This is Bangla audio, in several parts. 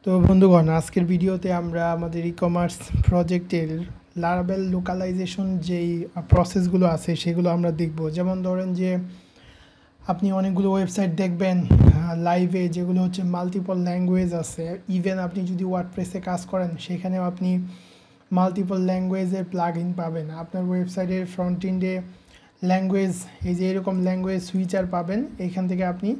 তো বন্ধুগণ, আজকের ভিডিওতে আমরা আমাদের ই-কমার্স প্রজেক্টের লারাবেল লোকালাইজেশন যেই প্রসেসগুলো আছে সেগুলো আমরা দেখব। যেমন ধরেন যে আপনি অনেকগুলো ওয়েবসাইট দেখবেন লাইভে, যেগুলো হচ্ছে মাল্টিপল ল্যাঙ্গুয়েজ আছে। ইভেন আপনি যদি ওয়ার্ডপ্রেসে কাজ করেন সেখানেও আপনি মাল্টিপল ল্যাঙ্গুয়েজের প্লাগ ইন পাবেন। আপনার ওয়েবসাইটের ফ্রন্ট এন্ডে ল্যাঙ্গুয়েজ, এই যে এরকম ল্যাঙ্গুয়েজ সুইচার পাবেন, এখান থেকে আপনি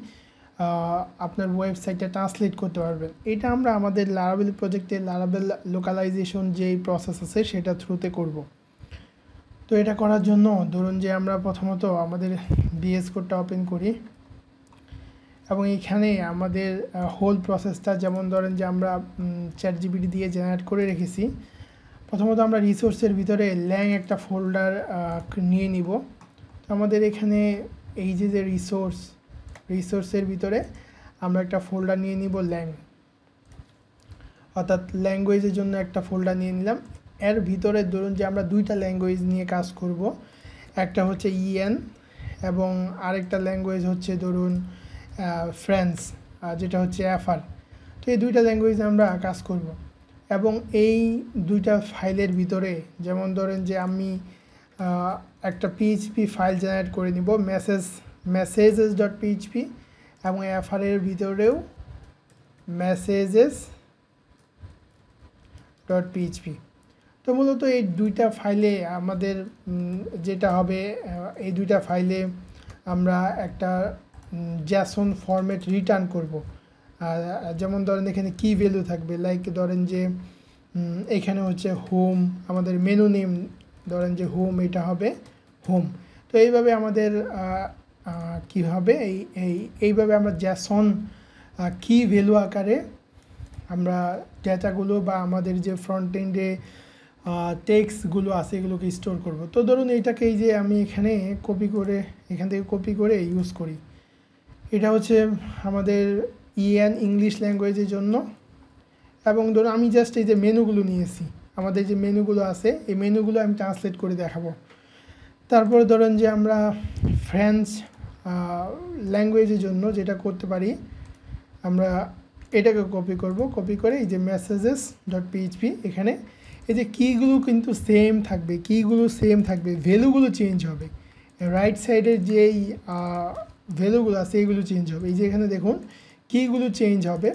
আপনার ওয়েবসাইটটা ট্রান্সলেট করতে পারবেন। এটা আমরা আমাদের লারাবেল প্রজেক্টে লারাবেল লোকালাইজেশন যেই প্রসেস আছে সেটা থ্রুতে করব। তো এটা করার জন্য ধরুন যে আমরা প্রথমত আমাদের বিএস কোডটা ওপেন করি এবং এখানে আমাদের হোল প্রসেসটা, যেমন ধরেন যে আমরা চ্যাটজিপিটি দিয়ে জেনারেট করে রেখেছি। প্রথমত আমরা রিসোর্সের ভিতরে ল্যাং একটা ফোল্ডার নিয়ে নিব। তো আমাদের এখানে এই যে রিসোর্সের ভিতরে আমরা একটা ফোল্ডার নিয়ে নিব ল্যাং, অর্থাৎ ল্যাঙ্গুয়েজের জন্য একটা ফোল্ডার নিয়ে নিলাম। এর ভিতরে ধরুন যে আমরা দুইটা ল্যাঙ্গুয়েজ নিয়ে কাজ করব, একটা হচ্ছে ইএন এবং আরেকটা ল্যাঙ্গুয়েজ হচ্ছে ধরুন ফ্রেঞ্চ, যেটা হচ্ছে এফআর। তো এই দুইটা ল্যাঙ্গুয়েজ আমরা কাজ করব এবং এই দুইটা ফাইলের ভিতরে, যেমন ধরেন যে আমি একটা পিএইচপি ফাইল জেনারেট করে নিব, messages.php, এবং এফআরের ভিতরেও messages.php। তো মূলত এই দুইটা ফাইলে আমাদের যেটা হবে, এই দুইটা ফাইলে আমরা একটা জ্যাসন ফরম্যাট রিটার্ন করব। যেমন ধরেন এখানে কি ভ্যালু থাকবে, লাইক ধরেন যে এখানে হচ্ছে হোম, আমাদের মেনু নেম ধরেন যে হোম, এটা হবে হোম। তো এইভাবে আমাদের কি হবে, এইভাবে আমরা জ্যাসন কি ভ্যালু আকারে আমরা ডেটাগুলো বা আমাদের যে ফ্রন্ট এন্ডে টেক্সটগুলো আছে এগুলোকে স্টোর করব। তো ধরুন এইটাকে এই যে আমি এখানে এখান থেকে কপি করে ইউজ করি। এটা হচ্ছে আমাদের ইএন ইংলিশ ল্যাঙ্গুয়েজের জন্য। এবং ধরুন আমি জাস্ট এই যে মেনুগুলো নিয়েছি, আমাদের যে মেনুগুলো আছে এই মেনুগুলো আমি ট্রান্সলেট করে দেখাবো। তারপরে ধরেন যে আমরা ফ্রেঞ্চ ল্যাঙ্গুয়েজের জন্য যেটা করতে পারি, আমরা এটাকে কপি করে এই যে messages.php, এখানে এই যে কিগুলো কিন্তু সেম থাকবে, ভ্যালুগুলো চেঞ্জ হবে। রাইট সাইডের যেই ভ্যালুগুলো আছে এইগুলো চেঞ্জ হবে। এই যে এখানে দেখুন কিগুলো চেঞ্জ হবে।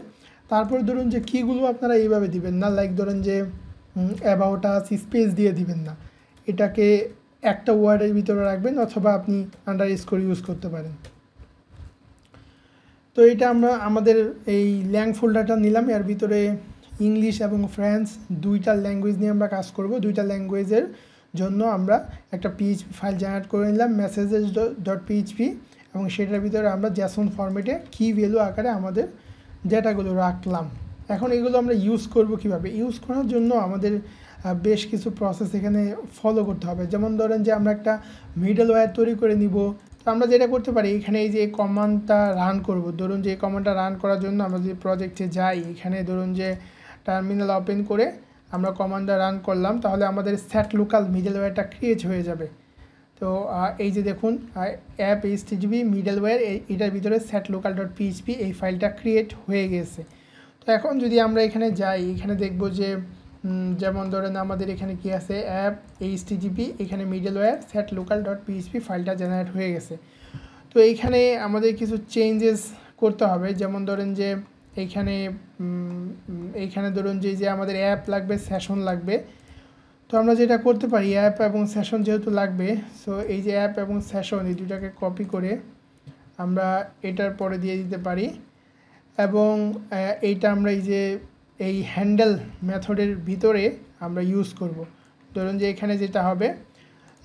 তারপর ধরুন যে কিগুলো আপনারা এইভাবে দিবেন না, লাইক ধরেন যে অ্যাবাউট আস স্পেস দিয়ে দিবেন না, এটাকে একটা ওয়ার্ডের ভিতরে রাখবেন, অথবা আপনি আন্ডারস্কোর ইউজ করতে পারেন। তো এটা আমরা আমাদের এই ল্যাং ফোল্ডারটা নিলাম, এর ভিতরে ইংলিশ এবং ফ্রেঞ্চ দুইটা ল্যাঙ্গুয়েজ নিয়ে আমরা কাজ করব। দুইটা ল্যাঙ্গুয়েজের জন্য আমরা একটা পিএইচপি ফাইল জেনারেট করে নিলাম messages.php, এবং সেটার ভিতরে আমরা জ্যাসন ফরম্যাটে কি ভ্যালু আকারে আমাদের ডেটাগুলো রাখলাম। এখন এগুলো আমরা ইউজ করব কিভাবে? ইউজ করার জন্য আমাদের বেশ কিছু প্রসেস এখানে ফলো করতে হবে। যেমন ধরেন যে আমরা একটা মিডলওয়্যার তৈরি করে নিব। তো আমরা যেটা করতে পারি, এখানে এই যে কমান্ডটা রান করব, ধরুন যে এই কমান্ডটা রান করার জন্য আমরা যে প্রজেক্টে যাই, এখানে ধরুন যে টার্মিনাল ওপেন করে আমরা কমান্ডটা রান করলাম, তাহলে আমাদের সেট লোকাল মিডলওয়্যারটা ক্রিয়েট হয়ে যাবে। তো এই যে দেখুন অ্যাপ HTTP মিডলওয়্যার, এটার ভিতরে setlocal.php এই ফাইলটা ক্রিয়েট হয়ে গেছে। তো এখন যদি আমরা এখানে যাই, এখানে দেখব যে যেমন ধরেন আমাদের এখানে কি আছে, অ্যাপ HTTP, এখানে মিডলওয়্যার setlocal.php ফাইলটা জেনারেট হয়ে গেছে। তো এইখানে আমাদের কিছু চেঞ্জেস করতে হবে। যেমন ধরেন যে এইখানে ধরুন যে আমাদের অ্যাপ লাগবে, সেশন লাগবে। তো আমরা যেটা করতে পারি, অ্যাপ এবং সেশন যেহেতু লাগবে, সো এই যে অ্যাপ এবং সেশন এই দুটাকে কপি করে আমরা এটার পরে দিয়ে দিতে পারি। এবং এইটা আমরা এই হ্যান্ডেল মেথডের ভিতরে আমরা ইউজ করব। ধরুন যে এখানে যেটা হবে,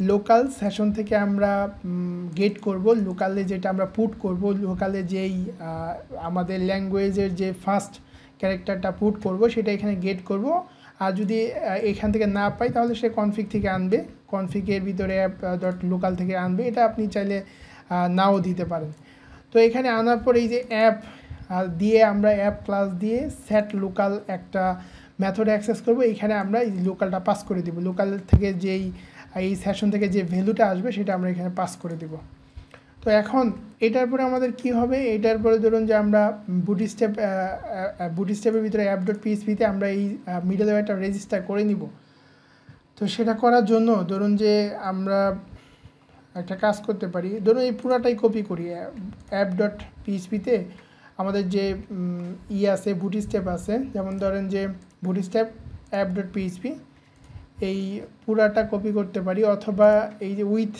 লোকাল সেশন থেকে আমরা গেট করব, লোকালে যেটা আমরা পুট করব, লোকালে যেই আমাদের ল্যাঙ্গুয়েজের যে ফার্স্ট ক্যারেক্টারটা পুট করব সেটা এখানে গেট করব। আর যদি এখান থেকে না পাই তাহলে সে কনফিগ থেকে আনবে, কনফিগের ভিতরে অ্যাপ.লোকাল থেকে আনবে, এটা আপনি চাইলে নাও দিতে পারেন। তো এখানে আনার পর এই যে অ্যাপ দিয়ে আমরা অ্যাপ ক্লাস দিয়ে সেট লোকাল একটা মেথড অ্যাক্সেস করব। এইখানে আমরা এই লোকালটা পাস করে দেব, লোকাল থেকে যেই এই সেশন থেকে যে ভ্যালুটা আসবে সেটা আমরা এখানে পাস করে দেব। তো এখন এটার পরে আমাদের কি হবে, এটার পরে ধরুন যে আমরা বুটস্ট্র্যাপের ভিতরে app.php-তে আমরা এই মিডলওয়্যারটা রেজিস্টার করে নিব। তো সেটা করার জন্য ধরুন যে আমরা একটা কাজ করতে পারি, ধরুন এই পুরাটাই কপি করি app.php-তে আমাদের যে আছে বুটস্ট্র্যাপ আছে, যেমন ধরেন যে বুটস্ট্র্যাপ app.php, এই পুরাটা কপি করতে পারি, অথবা এই যে উইথ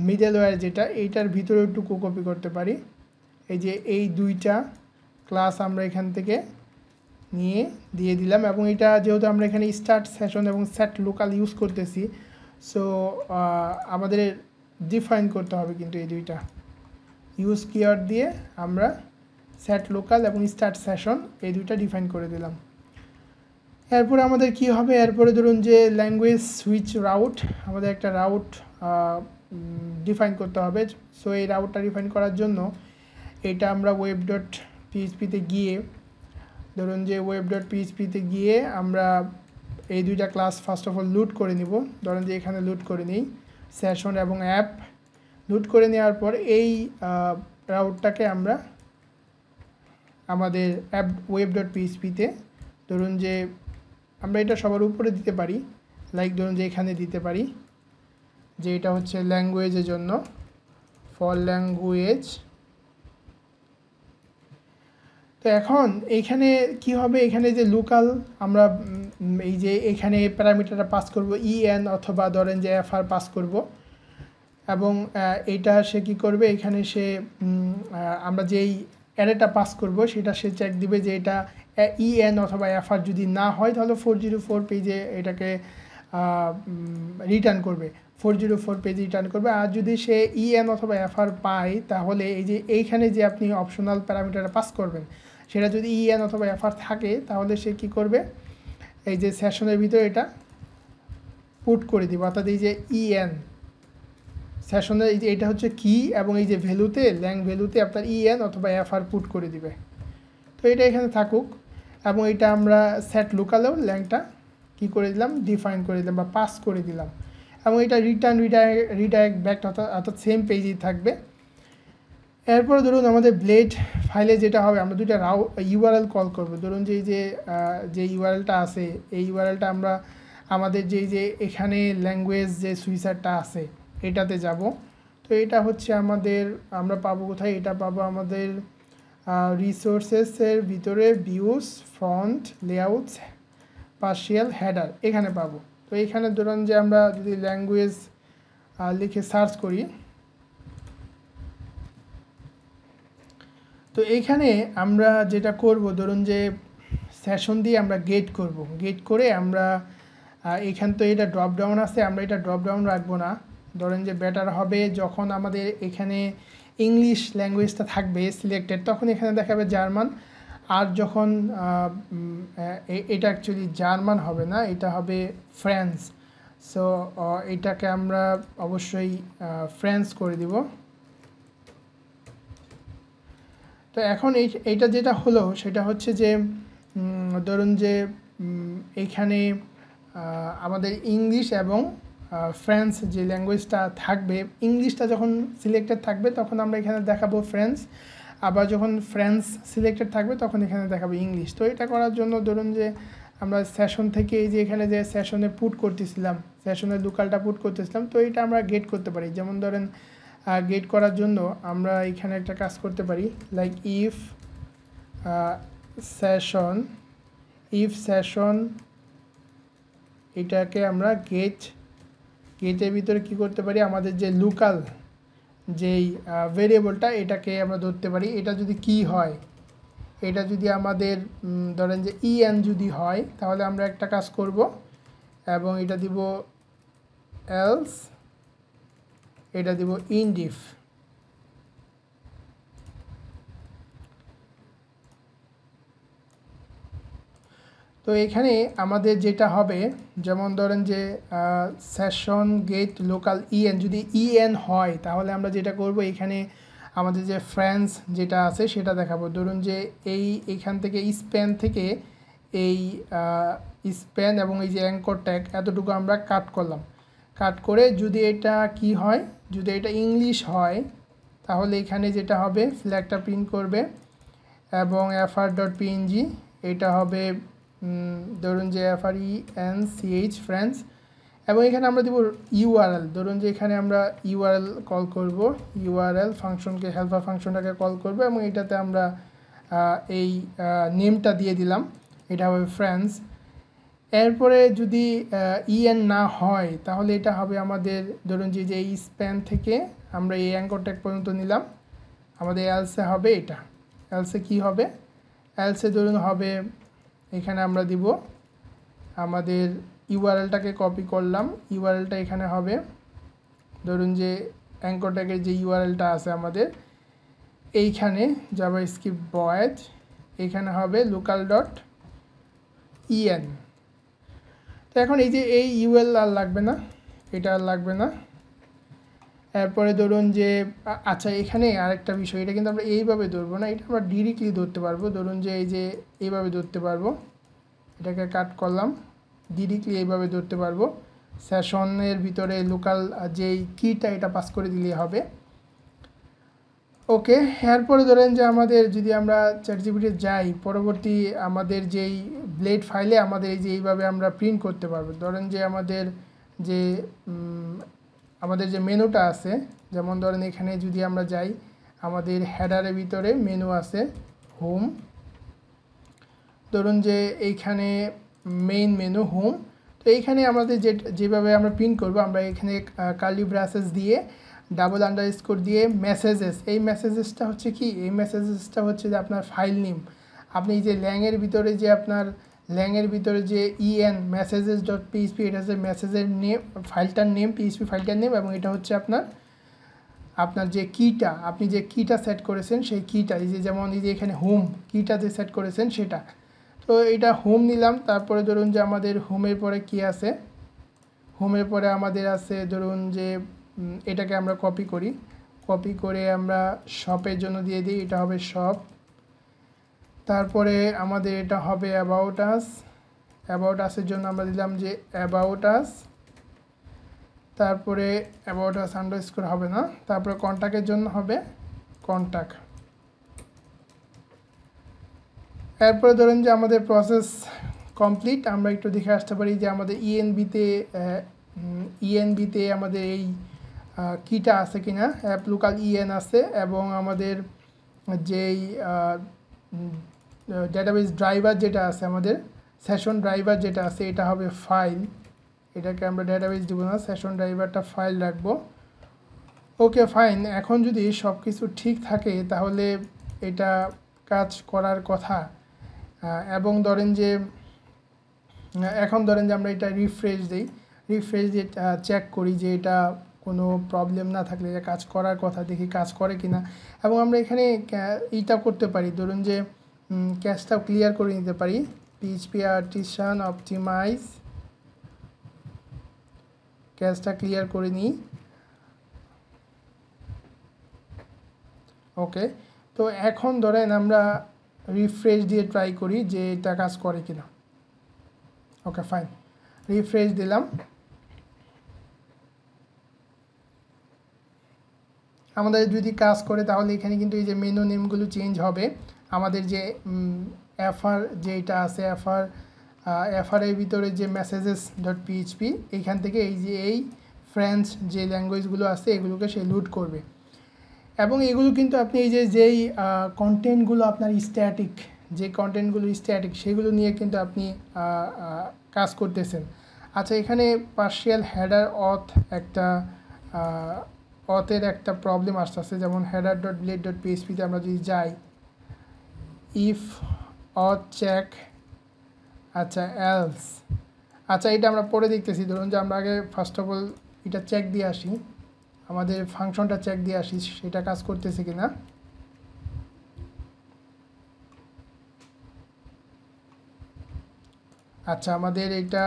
মিডলওয়্যার যেটা এইটার ভিতরে একটু কপি করতে পারি। এই যে এই দুইটা ক্লাস আমরা এখান থেকে নিয়ে দিয়ে দিলাম, এবং এটা যেহেতু আমরা এখানে স্টার্ট সেশন এবং সেট লোকাল ইউজ করতেছি, সো আমাদের ডিফাইন করতে হবে কিন্তু এই দুইটা ইউজ কিওয়ার্ড দিয়ে আমরা সেট লোকাল এবং স্টার্ট সেশন এই দুইটা ডিফাইন করে দিলাম। এরপরে আমাদের কি হবে, এরপরে ধরুন যে ল্যাঙ্গুয়েজ সুইচ রাউট, আমাদের একটা রাউট ডিফাইন করতে হবে। সো এই রাউটটা ডিফাইন করার জন্য এটা আমরা web.php-তে গিয়ে, ধরুন যে web.php-তে গিয়ে আমরা এই দুইটা ক্লাস ফার্স্ট অফ অল লুট করে নিব। ধরুন যে এখানে লুট করে নিই সেশন এবং অ্যাপ, লুট করে নেওয়ার পর এই রাউটটাকে আমরা আমাদের web.php-তে ধরুন যে আমরা এটা সবার উপরে দিতে পারি, লাইক ধরুন যে এখানে দিতে পারি যে এটা হচ্ছে ল্যাঙ্গুয়েজের জন্য, ফর ল্যাঙ্গুয়েজ। তো এখন এইখানে কি হবে, এখানে যে লোকাল আমরা এই যে এখানে প্যারামিটারটা পাস করব en অথবা ধরেন যে fr পাস করব, এবং এইটা সে কি করবে, এখানে সে আমরা যেই অ্যারেটা পাস করব সেটা সে চেক দিবে যে এটা en অথবা fr যদি না হয় তাহলে 404 পেজে এটাকে রিটার্ন করবে, 404 পেজ রিটার্ন করবে। আর যদি সে en অথবা fr পায় তাহলে এই যে এইখানে যে আপনি অপশনাল প্যারামিটারটা পাস করবেন সেটা যদি en অথবা fr থাকে তাহলে সে কি করবে, এই যে সেশনের ভিতরে এটা পুট করে দিবে, অর্থাৎ এই যে en সেশনের এই যে এটা হচ্ছে কি, এবং এই যে ভ্যালুতে ল্যাং ভ্যালুতে আপনার en অথবা fr পুট করে দিবে। তো এটা এখানে থাকুক, এবং এটা আমরা সেট লোকালেও ল্যাংটা কি করে দিলাম, ডিফাইন করে দিলাম বা পাস করে দিলাম, এবং এটা রিটার্ন রিডাইরেক্ট ব্যাক অর্থাৎ সেম পেজেই থাকবে। এরপরে ধরুন আমাদের ব্লেড ফাইলে যেটা হবে, আমরা দুইটা ইউআরএল কল করব। ধরুন যে এই যে ইউআরএলটা আছে এই ইউআরএলটা আমরা আমাদের যে এখানে ল্যাঙ্গুয়েজ যে সুইচারটা আছে এটাতে যাব। তো এটা হচ্ছে আমাদের, আমরা পাবো কোথায়, এটা পাবো আমাদের রিসোর্সেসের ভিতরে views, front, layouts, partial, header, এখানে পাবো। তো এখানে ধরুন যে আমরা যদি ল্যাঙ্গুয়েজ লিখে সার্চ করি, তো এইখানে আমরা যেটা করব, ধরুন যে সেশন দিয়ে আমরা গেট করব, গেট করে আমরা এখান তো এটা ড্রপ ডাউন আছে, আমরা এটা ড্রপ ডাউন রাখবো না। ধরেন যে বেটার হবে যখন আমাদের এখানে ইংলিশ ল্যাঙ্গুয়েজটা থাকবে সিলেক্টেড তখন এখানে দেখাবে জার্মান, আর যখন এটা অ্যাকচুয়ালি জার্মান হবে না, এটা হবে ফ্রান্স। সো এটাকে আমরা অবশ্যই ফ্রান্স করে দিব। তো এখন এইটা যেটা হলো সেটা হচ্ছে যে ধরুন যে এইখানে আমাদের ইংলিশ এবং ফ্রেঞ্চ যে ল্যাঙ্গুয়েজটা থাকবে, ইংলিশটা যখন সিলেক্টেড থাকবে তখন আমরা এখানে দেখাবো ফ্রেঞ্চ, আবার যখন ফ্রেঞ্চ সিলেক্টেড থাকবে তখন এখানে দেখাবো ইংলিশ। তো এটা করার জন্য ধরুন যে আমরা সেশন থেকে এই যে এখানে যে সেশনে পুট করতেছিলাম, সেশনের লোকালটা পুট করতেছিলাম, তো এটা আমরা গেট করতে পারি। যেমন ধরেন গেট করার জন্য আমরা এখানে একটা কাজ করতে পারি, লাইক ইফ সেশন এটাকে আমরা গেটের ভিতরে কি করতে পারি, আমাদের যে লোকাল যেই ভেরিয়েবলটা এটাকে আমরা ধরতে পারি। এটা যদি কি হয়, এটা যদি আমাদের ধরেন যে en যদি হয় তাহলে আমরা একটা কাজ করব এবং এটা দিব এলস, এটা দিব ইনডিফ। তো এখানে আমাদের যেটা হবে, যেমন ধরেন যে সেশন গেট লোকাল en যদি en হয় তাহলে আমরা যেটা করব এখানে আমাদের যে ফ্রেঞ্চ যেটা আছে সেটা দেখাবো। ধরুন যে এইখান থেকে স্প্যান থেকে এই স্প্যান এবং এই যে অ্যাঙ্কর ট্যাগ এতটুকু আমরা কাট করলাম, কাট করে যদি এটা কি হয়, যদি এটা ইংলিশ হয় তাহলে এখানে যেটা হবে ফ্ল্যাগটা প্রিন্ট করবে এবং fr.png এটা হবে ধরুন যে FRENCH ফ্রেন্ডস এবং এখানে আমরা দেব ইউআরএল। ধরুন যে এখানে আমরা ইউআরএল কল করব, ইউআরএল ফাংশনকে হেল্পার ফাংশনটাকে কল করব এবং এটাতে আমরা এই নেমটা দিয়ে দিলাম, এটা হবে ফ্রেন্ডস। এরপরে যদি ইএন না হয় তাহলে এটা হবে আমাদের ধরুন যে এই স্প্যান থেকে আমরা এই অ্যাঙ্কর ট্যাগ পর্যন্ত নিলাম, আমাদের এলসে হবে এটা। এলসে কি হবে? এলসে ধরুন হবে এখানে আমরা দিব আমাদের ইউআরএলটাকে কপি করলাম, ইউআরএলটা এখানে হবে ধরুন যে অ্যাঙ্কর ট্যাগের যে ইউআরএলটা আছে আমাদের এইখানে জাভাস্ক্রিপ্ট ভয়েড, এখানে হবে local.en। তো এখন এই যে এই ইউএল আর লাগবে না, এটা আর লাগবে না। এরপরে ধরুন যে আচ্ছা এখানে আরেকটা বিষয়, এটা কিন্তু আমরা এইভাবে ধরবো না, এটা আমরা ডিরেক্টলি ধরতে পারবো। ধরুন যে এই যে এইভাবে ধরতে পারবো, এটাকে কাট করলাম, ডিরেক্টলি এইভাবে ধরতে পারবো। সেশনের ভিতরে লোকাল যেই কিটা এটা পাস করে দিলেই হবে। ওকে, এরপরে ধরেন যে আমাদের যদি আমরা চ্যাটজিপিটি যাই, পরবর্তী আমাদের যেই ব্লেড ফাইলে আমাদের এই যে এইভাবে আমরা প্রিন্ট করতে পারবো। ধরেন যে আমাদের যে মেনুটা আছে, যেমন ধরেন এখানে যদি আমরা যাই, আমাদের হেডারের ভিতরে মেনু আছে হোম, ধরুন যে এইখানে মেইন মেনু হোম। তো এইখানে আমাদের যেভাবে আমরা প্রিন্ট করব, আমরা এখানে কার্লি ব্রাসেস দিয়ে ডাবল আন্ডারস্কোর দিয়ে মেসেজেস, এই মেসেজেসটা হচ্ছে কি, এই মেসেজেসটা হচ্ছে যে আপনার ফাইল নেম। আপনি এই যে ল্যাংয়ের ভিতরে যে আপনার ল্যাংয়ের ভিতরে যে ইএন messages.php, এটা হচ্ছে মেসেজের নেম, ফাইলটার নেম, পিএইচপি ফাইলটার নেম, এবং এটা হচ্ছে আপনার যে কিটা, আপনি যে কিটা সেট করেছেন সেই কিটা, এই যে যেমন এই যে এখানে হোম কিটা যে সেট করেছেন সেটা। তো এটা হোম নিলাম। তারপরে ধরুন যে আমাদের হোমের পরে কি আছে, হোমের পরে আমাদের আছে ধরুন যে এটাকে আমরা কপি করি, কপি করে আমরা শপের জন্য দিয়ে দিই, এটা হবে শপ। তারপরে আমাদের এটা হবে অ্যাবাউট আস, অ্যাবাউট আসের জন্য আমরা দিলাম যে অ্যাবাউট আস। তারপরে অ্যাবাউট আস আন্ডারস্কোর হবে না, তারপরে কন্ট্যাক্টের জন্য হবে কন্ট্যাক্ট। এরপরে ধরেন যে আমাদের প্রসেস কমপ্লিট। আমরা একটু দেখে আসতে পারি যে আমাদের ইএনবিতে আমাদের এই কিটা আছে কিনা, অ্যাপ লোকাল ইএন আছে, এবং আমাদের যেই ডেটাবেস ড্রাইভার যেটা আছে, আমাদের সেশন ড্রাইভার যেটা আছে, এটা হবে ফাইল। এটাকে আমরা ডেটাবেস দিব না, সেশন ড্রাইভারটা ফাইল রাখবো। Okay fine. এখন যদি সব কিছু ঠিক থাকে তাহলে এটা কাজ করার কথা। এবং ধরেন যে এখন ধরেন যে আমরা এটা রিফ্রেশ দিই, রিফ্রেশ দিয়ে চেক করি যে এটা কোনো প্রবলেম না থাকলে এটা কাজ করার কথা, দেখি কাজ করে কিনা। এবং আমরা এখানে এইটা করতে পারি, ধরুন যে ক্যাশটাও ক্লিয়ার করে নিতে পারি, পিএইচপি আর্টিসান অপটিমাইজ, ক্যাশটা ক্লিয়ার করে নিই। ওকে, তো এখন ধরেন আমরা রিফ্রেশ দিয়ে ট্রাই করি যে এটা কাজ করে কিনা। ওকে ফাইন, রিফ্রেশ দিলাম। আমাদের যদি কাজ করে তাহলে এখানে কিন্তু এই যে মেনু নেমগুলো চেঞ্জ হবে। আমাদের যে এফআর যেটা আছে, এফআর এর ভিতরে যে messages.php, এইখান থেকে এই যে এই ফ্রেঞ্চ যে ল্যাঙ্গুয়েজগুলো আছে এগুলোকে সে লুট করবে। এবং এগুলো কিন্তু আপনি এই যেই কন্টেন্টগুলো আপনার স্ট্যাটিক, যে কন্টেন্টগুলো স্ট্যাটিক সেগুলো নিয়ে কিন্তু আপনি কাজ করতেছেন। আচ্ছা, এখানে পার্শিয়াল হেডার অথের একটা প্রবলেম আসতেছে, যেমন header.blade.php-তে আমরা যদি যাই, ইফ অথ চেক, আচ্ছা এলস, আচ্ছা এটা আমরা পরে দেখতেছি। ধরুন যে আমরা আগে ফার্স্ট অফ অল এটা চেক দিয়ে আসি, আমাদের ফাংশনটা চেক দিয়ে আসি সেটা কাজ করতেছে কিনা। আচ্ছা, আমাদের এটা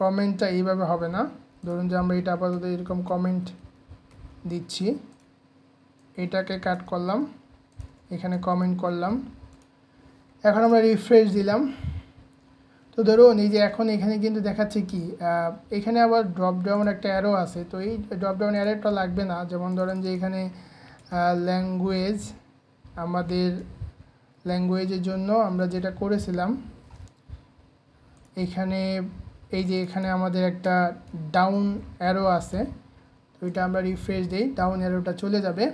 কমেন্টটা এইভাবে হবে না। ধরুন যে আমরা এটা আপাতত এরকম কমেন্ট দিচ্ছি, এটাকে কাট করলাম, এখানে কমেন্ট করলাম, এখন আমরা রিফ্রেশ দিলাম। তো ধরুন এই যে এখন এখানে কিন্তু দেখাচ্ছে কি, এখানে আবার ড্রপ ডাউন একটা অ্যারো আছে, তো এই ড্রপ ডাউন অ্যারোটা লাগবে না। যেমন ধরেন যে এখানে ল্যাঙ্গুয়েজ, আমাদের ল্যাঙ্গুয়েজের জন্য আমরা যেটা করেছিলাম এখানে, এই যে এখানে আমাদের একটা ডাউন অ্যারো আছে, তো এটা আমরা রিফ্রেশ দিই, ডাউন অ্যারোটা চলে যাবে।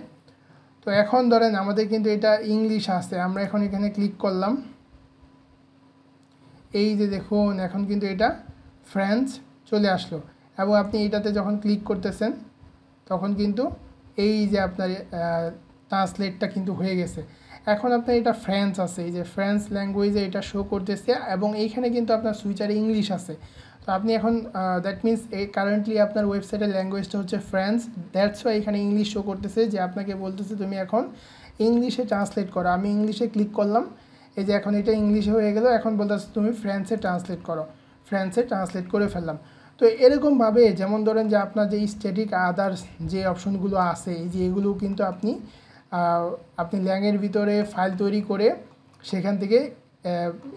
তো এখন ধরেন আমাদের কিন্তু এটা ইংলিশ আছে, আমরা এখন এখানে ক্লিক করলাম, এই যে দেখুন এখন কিন্তু এটা ফ্রেঞ্চ চলে আসলো। এবং আপনি এটাতে যখন ক্লিক করতেছেন তখন কিন্তু এই যে আপনার ট্রান্সলেটটা কিন্তু হয়ে গেছে। এখন আপনার এটা ফ্রেঞ্চ আছে, এই যে ফ্রেঞ্চ ল্যাঙ্গুয়েজে এটা শো করতেছে, এবং এইখানে কিন্তু আপনার সুইচারে ইংলিশ আছে। তো আপনি এখন দ্যাট মিনস এই কারেন্টলি আপনার ওয়েবসাইটের ল্যাঙ্গুয়েজটা হচ্ছে ফ্রেঞ্চ, দ্যাটস ওয়াই এখানে ইংলিশ শো করতেছে, যে আপনাকে বলতেছে তুমি এখন ইংলিশে ট্রান্সলেট করো। আমি ইংলিশে ক্লিক করলাম, এই যে এখন এটা ইংলিশে হয়ে গেল, এখন বলতেছে তুমি ফ্রেঞ্চে ট্রান্সলেট করো, ফ্রেঞ্চে ট্রান্সলেট করে ফেললাম। তো এরকমভাবে যেমন ধরেন যে আপনার যে স্ট্যাটিক আদার্স যে অপশনগুলো আছে, এই যে এগুলো কিন্তু আপনি ল্যাংয়ের ভিতরে ফাইল তৈরি করে সেখান থেকে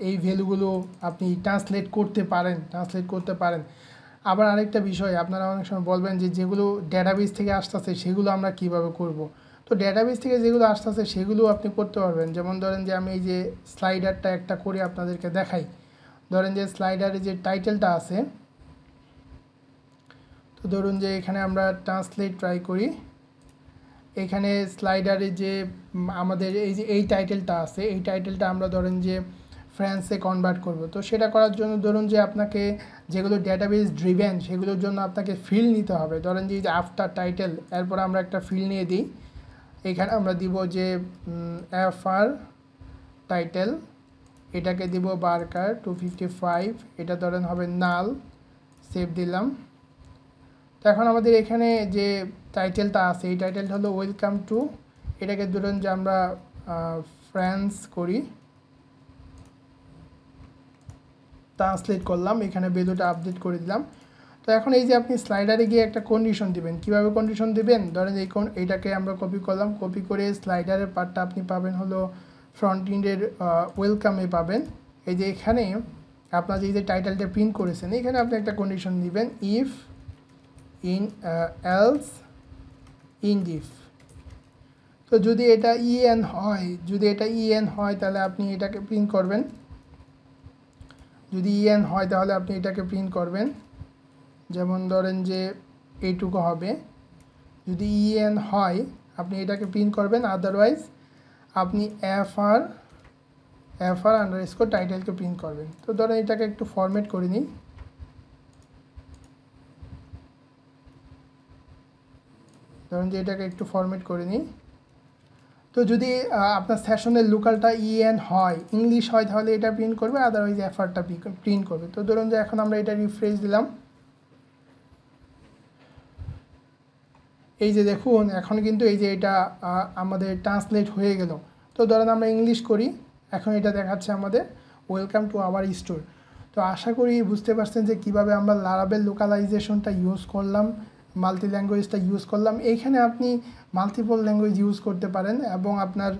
এই ভ্যালুগুলো আপনি ট্রান্সলেট করতে পারেন। আবার আরেকটা বিষয়, আপনারা অনেক সময় বলবেন যে যেগুলো ডেটাবেস থেকে আসতেছে সেগুলো আমরা কিভাবে করব। তো ডেটাবেস থেকে যেগুলো আসতেছে সেগুলো আপনি করতে পারবেন। যেমন ধরেন যে আমি এই যে স্লাইডারটা একটা করে আপনাদেরকে দেখাই। ধরেন যে স্লাইডারে যে টাইটেলটা আছে, তো ধরুন যে এখানে আমরা ট্রান্সলেট ট্রাই করি, এখানে স্লাইডারে যে আমাদের এই যে এই টাইটেলটা আছে, এই টাইটেলটা আমরা ধরেন যে ফ্রেঞ্চে কনভার্ট করব। তো সেটা করার জন্য ধরুন যে আপনাকে যেগুলো ডেটাবেস ড্রিভেন সেগুলোর জন্য আপনাকে ফিল্ড নিতে হবে। ধরেন যে আফটার টাইটেল, এরপর আমরা একটা ফিল্ড নিয়ে দিই, এখানে আমরা দিব যে এফআর টাইটেল, এটাকে দিব বার্কার 255, এটা ধরেন হবে নাল, সেভ দিলাম। তো এখন আমাদের এখানে যে টাইটেলটা আছে এই টাইটেলটা হলো ওয়েলকাম টু, এটাকে ধরুন যে আমরা ফ্রেঞ্চ করি, ট্রান্সলেট করলাম, এখানে ভ্যালুটা আপডেট করে দিলাম। তো এখন এই যে আপনি স্লাইডারে গিয়ে একটা কন্ডিশন দিবেন, কিভাবে কন্ডিশন দিবেন, ধরেন এইটাকে আমরা কপি করলাম, কপি করে স্লাইডারের পার্টটা আপনি পাবেন হলো ফ্রন্ট এন্ডের ওয়েলকামে পাবেন। এই যে এখানে আপনার যে টাইটেলটা প্রিন্ট করেছেন এখানে আপনি একটা কন্ডিশন দিবেন, if in else in if. তো যদি এটা ইএন হয়, তাহলে আপনি এটাকে প্রিন্ট করবেন, যদি ইএন হয় তাহলে আপনি এটাকে প্রিন্ট করবেন, যেমন ধরেন যে এইটুকু হবে। যদি ইএন হয় আপনি এটাকে প্রিন্ট করবেন, আদারওয়াইজ আপনি এফআর আন্ডারস্কোর টাইটেলকে প্রিন্ট করবেন। তো ধরেন এটাকে একটু ফরম্যাট করে নিই, তো যদি আপনার সেশনের লোকালটা ইএন হয়, ইংলিশ হয়, তাহলে এটা প্রিন্ট করবে, আদারওয়াইজ এফআরটা প্রিন্ট করবে। তো ধরুন যে এখন আমরা এটা রিফ্রেশ দিলাম, এই যে দেখুন এখন কিন্তু এই যে এটা আমাদের ট্রান্সলেট হয়ে গেল। তো ধরেন আমরা ইংলিশ করি, এখন এটা দেখাচ্ছে আমাদের ওয়েলকাম টু আওয়ার স্টোর। তো আশা করি বুঝতে পারছেন যে কিভাবে আমরা লারাবেল লোকালাইজেশনটা ইউজ করলাম, মাল্টি ল্যাঙ্গুয়েজটা ইউজ করলাম। এইখানে আপনি মাল্টিপল ল্যাঙ্গুয়েজ ইউজ করতে পারেন, এবং আপনার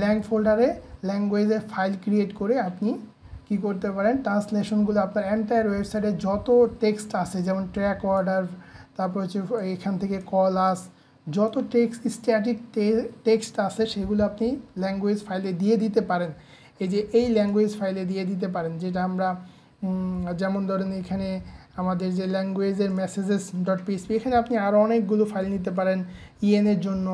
ল্যাঙ্গ ফোল্ডারে ল্যাঙ্গুয়েজের ফাইল ক্রিয়েট করে আপনি কি করতে পারেন, ট্রান্সলেশনগুলো আপনার এন্টায়ার ওয়েবসাইটে যত টেক্সট আছে, যেমন ট্র্যাক অর্ডার, তারপর হচ্ছে এখান থেকে কলাস, যত স্ট্যাটিক টেক্সট আছে সেগুলো আপনি ল্যাঙ্গুয়েজ ফাইলে দিয়ে দিতে পারেন। এই ল্যাঙ্গুয়েজ ফাইলে দিয়ে দিতে পারেন, যেটা আমরা যেমন ধরেন এখানে আমাদের যে ল্যাঙ্গুয়েজের মেসেজেস .php, এখানে আপনি আরও অনেকগুলো ফাইল নিতে পারেন ইএনের জন্য।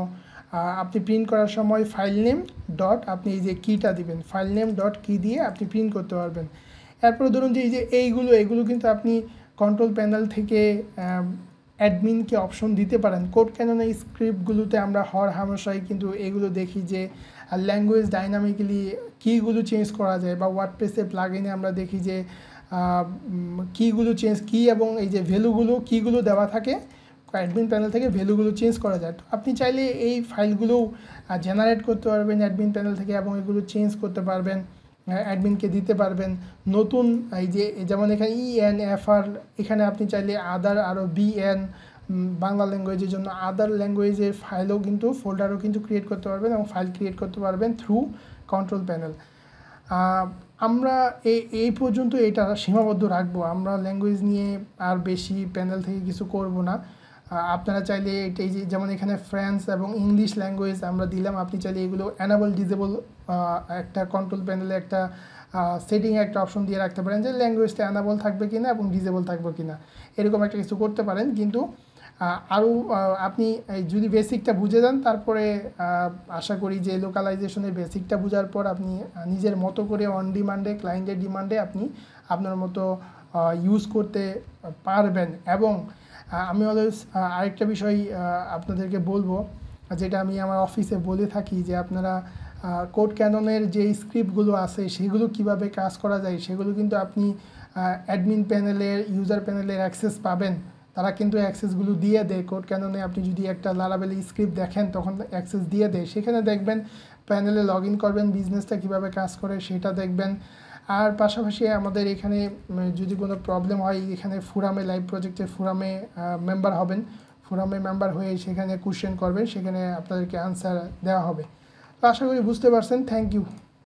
আপনি প্রিন্ট করার সময় ফাইল নেম ডট আপনি এই যে কিটা দিবেন, ফাইল নেম ডট কি দিয়ে আপনি প্রিন্ট করতে পারবেন। এরপর ধরুন যে এইগুলো কিন্তু আপনি কন্ট্রোল প্যানেল থেকে অ্যাডমিনকে অপশন দিতে পারেন। কোড ক্যাননের স্ক্রিপ্টগুলোতে আমরা হামেশাই কিন্তু এগুলো দেখি যে ল্যাঙ্গুয়েজ ডাইনামিক্যালি কিগুলো চেঞ্জ করা যায়, বা ওয়ার্ডপ্রেসের প্লাগইনে আমরা দেখি যে কিগুলো চেঞ্জ এবং এই যে ভ্যালুগুলো কিগুলো দেওয়া থাকে অ্যাডমিন প্যানেল থেকে ভ্যালুগুলো চেঞ্জ করা যায়। তো আপনি চাইলে এই ফাইলগুলো জেনারেট করতে পারবেন অ্যাডমিন প্যানেল থেকে, এবং এগুলো চেঞ্জ করতে পারবেন, অ্যাডমিনকে দিতে পারবেন। নতুন এই যে যেমন এখানে ইএন এফআর, এখানে আপনি চাইলে আদার আরও বিএন বাংলা ল্যাঙ্গুয়েজের জন্য আদার ল্যাঙ্গুয়েজের ফাইলও কিন্তু ফোল্ডারও কিন্তু ক্রিয়েট করতে পারবেন, এবং ফাইল ক্রিয়েট করতে পারবেন থ্রু কন্ট্রোল প্যানেল। আমরা এই পর্যন্ত এটা সীমাবদ্ধ রাখবো, আমরা ল্যাঙ্গুয়েজ নিয়ে আর বেশি প্যানেল থেকে কিছু করব না। আপনারা চাইলে এই যে যেমন এখানে ফ্রেঞ্চ এবং ইংলিশ ল্যাঙ্গুয়েজ আমরা দিলাম, আপনি চাইলে এগুলো অ্যানাবল ডিজেবল একটা কন্ট্রোল প্যানেলে একটা সেটিং একটা অপশন দিয়ে রাখতে পারেন যে ল্যাঙ্গুয়েজটা অ্যানাবল থাকবে কিনা এবং ডিজেবল থাকবে কিনা, এরকম একটা কিছু করতে পারেন। কিন্তু আরও আপনি যদি বেসিকটা বুঝে যান তারপরে আশা করি যে লোকালাইজেশনের বেসিকটা বোঝার পর আপনি নিজের মতো করে অন ডিমান্ডে ক্লায়েন্টের ডিমান্ডে আপনি আপনার মতো ইউজ করতে পারবেন। এবং আমি অলওয়েজ আরেকটা বিষয় আপনাদেরকে বলবো, যেটা আমি আমার অফিসে বলে থাকি, যে আপনারা কোড ক্যাননের যে স্ক্রিপ্টগুলো আছে সেগুলো কিভাবে কাজ করা যায় সেগুলো কিন্তু আপনি অ্যাডমিন প্যানেলের ইউজার প্যানেলের অ্যাক্সেস পাবেন, তারা কিন্তু অ্যাক্সেসগুলো দিয়ে দেয়। কোড ক্যাননে আপনি যদি একটা লারাভেলি স্ক্রিপ্ট দেখেন তখন অ্যাক্সেস দিয়ে দেয়, সেখানে দেখবেন প্যানেলে লগ ইন করবেন, বিজনেসটা কীভাবে কাজ করে সেটা দেখবেন। আর পাশাপাশি আমাদের এখানে যদি কোনো প্রবলেম হয় এখানে ফোরামে লাইভ প্রজেক্টের ফোরামে মেম্বার হবেন, ফোরামে মেম্বার হয়ে সেখানে কোশ্চেন করবেন, সেখানে আপনাদেরকে আনসার দেওয়া হবে। তো আশা করি বুঝতে পারছেন। Thank you.